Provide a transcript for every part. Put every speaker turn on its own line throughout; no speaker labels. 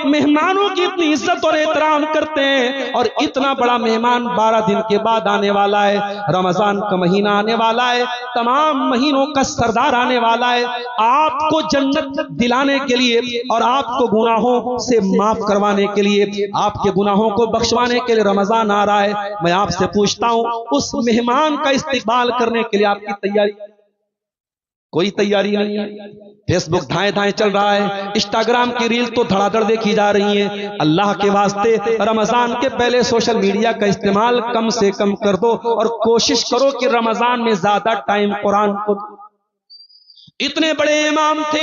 مہمانوں کی اتنی عزت اور احترام کرتے ہیں، اور اتنا بڑا مہمان 12 دن کے بعد آنے والا ہے، رمضان کا مہینہ آنے والا ہے، تمام مہینوں کا سردار آنے والا ہے، آپ کو جنت دلانے کے لیے اور آپ کو گناہوں سے معاف کروانے کے لیے، آپ کے گناہوں کو بخشوانے کے لیے رمضان آ رہا ہے۔ میں آپ سے پوچھتا ہوں، اس مہمان کا استقبال کرنے کے لیے آپ کی تیاری؟ کوئی تیاری نہیں ہے۔ فیس بک دھائیں دھائیں چل رہا ہے، انسٹاگرام کی ریل تو دھڑا دھڑ دیکھی جا رہی ہیں۔ اللہ کے واسطے رمضان کے پہلے سوشل میڈیا کا استعمال کم سے کم کر دو، اور کوشش کرو کہ رمضان میں زیادہ ٹائم قرآن کو دو۔ اتنے بڑے امام تھے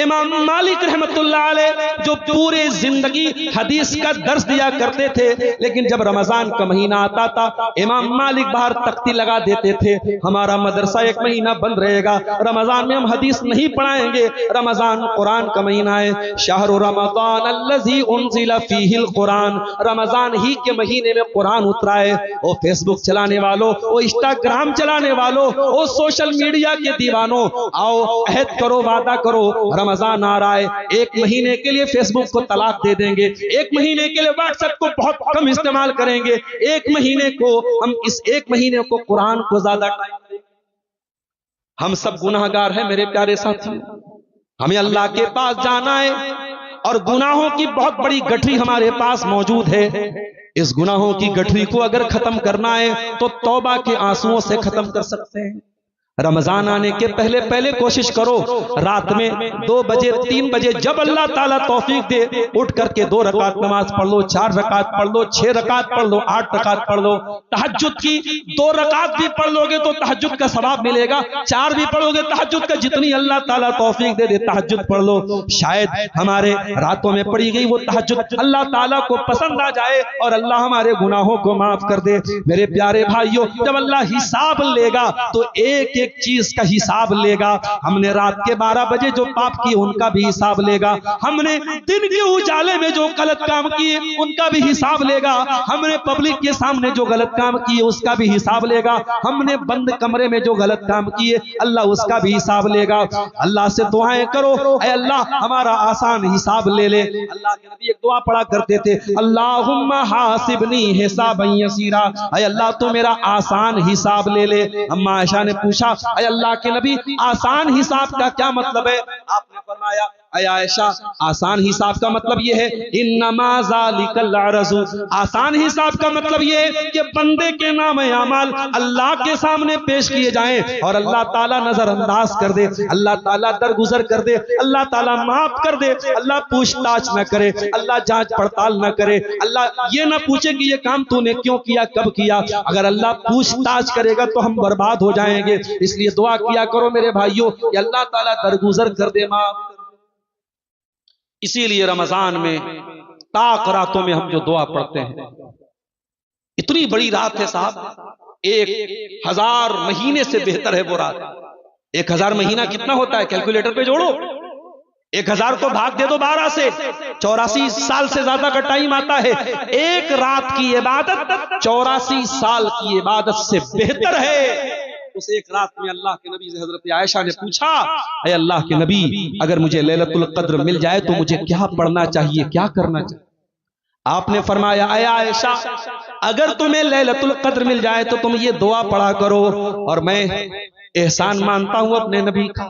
امام مالک رحمت اللہ علیہ، جو پورے زندگی حدیث کا درس دیا کرتے تھے، لیکن جب رمضان کا مہینہ آتا تھا امام مالک باہر تختی لگا دیتے تھے، ہمارا مدرسہ 1 مہینہ بند رہے گا، رمضان میں ہم حدیث نہیں پڑھائیں گے، رمضان قرآن کا مہینہ ہے، شہر رمضان الذی انزل فیہ القرآن، رمضان ہی کے مہینے میں قرآن اترا ہے۔ وہ فیس بک چلانے والوں، وہ انسٹاگرام چلانے والوں، وہ سوشل میڈیا کے دیوانوں، آؤ عہد کرو، وعدہ کرو، رمضان آ رہا ہے، 1 مہینے کے لیے فیس بک کو طلاق دے دیں گے، 1 مہینے کے لیے واٹس ایپ کو بہت کم استعمال کریں گے، 1 مہینے کو ہم اس 1 مہینے کو قرآن کو زیادہ ٹائم دیں گے۔ ہم سب گناہگار ہیں میرے پیارے ساتھی، ہمیں اللہ کے پاس جانا ہے، اور گناہوں کی بہت بڑی گٹھری ہمارے پاس موجود ہے۔ اس گناہوں کی گٹھری کو اگر ختم کرنا ہے تو توبہ کے آنسوؤں سے ختم کر سکتے ہیں۔ رمضان آنے کے پہلے پہلے کوشش کرو، رات میں 2 بجے 3 بجے جب اللہ تعالیٰ توفیق دے، اٹھ کر کے 2 رکعت نماز پڑھ لو، 4 رکعت پڑھ لو، 6 رکعت پڑھ لو، 8 رکعت پڑھ لو۔ تہجد کی 2 رکعت بھی پڑھ لو گے تو تہجد کا ثواب ملے گا، 4 بھی پڑھو گے تہجد کا، جتنی اللہ تعالیٰ توفیق دے دے تہجد پڑھ لو۔ شاید ہمارے راتوں میں پڑھی گئی وہ تہجد اللہ تعالیٰ کو پسند آ جائے اور اللہ ہمارے گناہوں کو معاف کر دے۔ میرے پیارے بھائیوں، جب اللہ حساب لے گا تو ایک ایک چیز کا حساب لے گا۔ ہم نے رات کے 12 بجے جو پاپ کیے ان کا بھی حساب لے گا، ہم نے دن کے اجالے میں جو غلط کام کیے ان کا بھی حساب لے گا، ہم نے پبلک کے سامنے جو غلط کام کیے اس کا بھی حساب لے گا، ہم نے بند کمرے میں جو غلط کام کیے اللہ اس کا بھی حساب لے گا۔ اللہ سے دعائیں کرو، اے اللہ ہمارا آسان حساب لے لے۔ اللہ کے نبی ایک دعا پڑھا کرتے تھے، اللہم حاسبنی حسابا یسیرا، اے اللہ تو میرا آسان حساب لے لے۔ اما عائشہ نے پوچھا، اے اللہ کے نبی آسان حساب کا کیا مطلب ہے؟ آپ نے فرمایا، اے عائشہ آسان حساب کا مطلب یہ ہے انما ذالک العرض، آسان حساب کا مطلب یہ ہے کہ بندے کے نام اعمال اللہ کے سامنے پیش کیے جائیں اور اللہ تعالیٰ نظر انداز کر دے، اللہ تعالیٰ درگزر کر دے، اللہ تعالیٰ معاف کر دے، اللہ پوچھ تاچھ نہ کرے، اللہ جانچ پڑتال نہ کرے، اللہ یہ نہ پوچھے کہ یہ کام تو نے کیوں کیا، کب کیا۔ اگر اللہ پوچھ تاچھ کرے گا تو ہم برباد ہو جائیں گے۔ اس لیے دعا کیا کرو میرے بھائیوں کہ اللہ تعالیٰ درگزر کر دے، معاف کر دے۔ اسی لیے رمضان میں طاق راتوں میں ہم جو دعا پڑھتے ہیں، اتنی بڑی رات ہے صاحب، 1000 مہینے سے بہتر ہے وہ رات۔ 1000 مہینہ کتنا ہوتا ہے؟ کیلکولیٹر پہ جوڑو، 1000 کو بھاگ دے دو 12 سے، 84 سال سے زیادہ کا ٹائم آتا ہے۔ ایک رات کی عبادت 84 سال کی عبادت سے بہتر ہے۔ اس ایک رات میں اللہ کے نبی سے حضرت عائشہ نے پوچھا، اے اللہ کے نبی اگر مجھے لیلۃ القدر مل جائے تو مجھے کیا پڑھنا چاہیے، کیا کرنا چاہیے؟ آپ نے فرمایا، اے عائشہ اگر تمہیں لیلۃ القدر مل جائے تو تم یہ دعا پڑھا کرو، اور میں احسان مانتا ہوں اپنے نبی کا،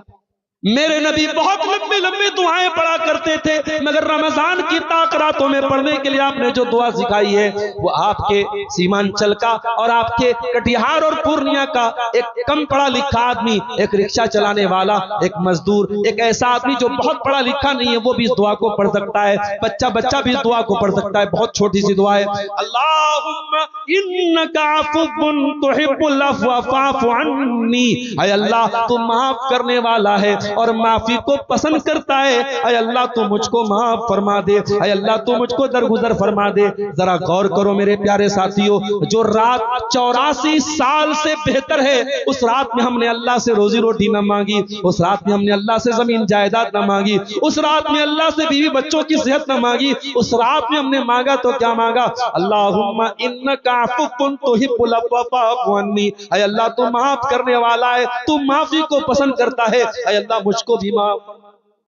میرے نبی بہت لمبی لمبی دعائیں پڑھا کرتے تھے، مگر رمضان کی طاق راتوں میں پڑھنے کے لیے آپ نے جو دعا سکھائی ہے وہ آپ کے سیمانچل کا اور آپ کے کٹیہار اور پورنیہ کا ایک کم پڑھا لکھا آدمی، ایک رکشہ چلانے والا، ایک مزدور، ایک ایسا آدمی جو بہت پڑھا لکھا نہیں ہے وہ بھی اس دعا کو پڑھ سکتا ہے، بچہ بھی اس دعا کو پڑھ سکتا ہے۔ بہت چھوٹی سی دعا ہے، اللہم انک عفو تحب العفو فاعف عنی، اے اللہ تو معاف کرنے والا ہے اور معافی کو پسند کرتا ہے، اے اللہ تو مجھ کو معاف فرما دے، اے اللہ تو مجھ کو درگزر فرما دے۔ ذرا غور کرو میرے پیارے ساتھیوں، جو رات 84 سال سے بہتر ہے، اس رات میں ہم نے اللہ سے روزی روٹی نہ مانگی، اس رات میں ہم نے اللہ سے زمین جائیداد نہ مانگی، اس رات میں اللہ سے بیوی بچوں کی صحت نہ مانگی، اس رات میں ہم نے مانگا تو کیا مانگا؟ اللہم انک عفو تحب العفو فاعف عنی، اے اللہ تو معاف کرنے والا ہے، تو معافی کو پسند کرتا ہے، اے اللہ مجھ کو بھی معاف